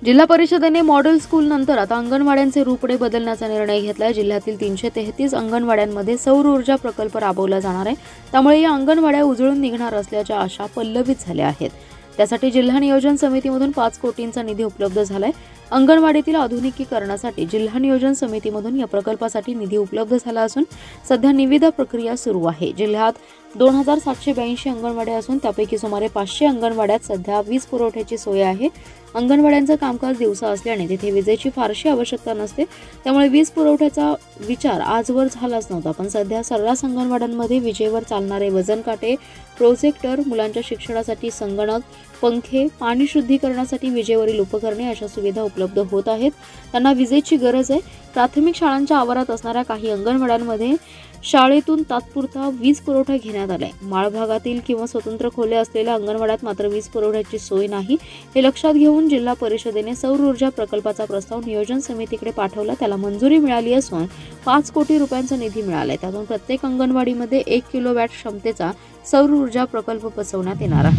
जिल्हा परिषदेने model school नंतर आता अंगणवाड्यांचे रूपडे बदलण्याचा निर्णय घेतलाय। जिल्ह्यातील 333 अंगणवाड्यांमध्ये सौर ऊर्जा प्रकल्प राबवला जाणार आहे। त्यामुळे या अंगणवाड्या उजळून निघणार असल्याच्या आशा पल्लवित झाल्या आहेत। त्यासाठी जिल्हा नियोजन समितीमधून 5 कोटींचा निधी उपलब्ध झालाय। अंगणवाडीतील आधुनिकीकरणासाठी जिल्हा नियोजन समितीमधून या प्रकल्पासाठी निधी उपलब्ध झाला असून सध्या निविदा प्रक्रिया सुरू आहे। जिल्ह्यात 2782 अंगणवाड्या असून त्यापैकी सुमारे 500 अंगणवाड्यात सध्या वीज पुरवठ्याची सोय आहे। अंगणवाड्यांचं कामकाज दिवसा असल्याने तिथे विजेची फारशी आवश्यकता नसते, त्यामुळे वीज पुरवठ्याचा विचार आजवर झालाच नव्हता। पण सध्या सर्रास अंगणवाड्यांमध्ये विजेवर चालणारे वजन काटे, प्रोजेक्टर, मुलांच्या शिक्षणासाठी संगणक, पंखे, पाणी शुद्धीकरणासाठी विजेवरील उपकरणे अशा सुविधा उपलब्ध होत आहेत। त्यांना विजेची गरज आहे। प्राथमिक शाळांच्या आवारात असणाऱ्या काही अंगणवाड्यांमध्ये शाळेतून तात्पुरता वीज पुरवठा घेण्यात आलाय। माळ भागातील किंवा स्वतंत्र खोल्या असलेल्या अंगणवाड्यात मात्र वीज पुरवठ्याची सोय नाही। हे लक्षात घेऊन जिल्हा परिषदेने सौर ऊर्जा प्रकल्पाचा प्रस्ताव नियोजन समितीकडे पाठवला। त्याला मंजुरी मिळाली असून 5 कोटी रुपयांचा निधी मिळालाय। त्यातून प्रत्येक अंगणवाडीमध्ये 1 किलोवॅट क्षमतेचा सौर ऊर्जा प्रकल्प बसवण्यात येणार आहे।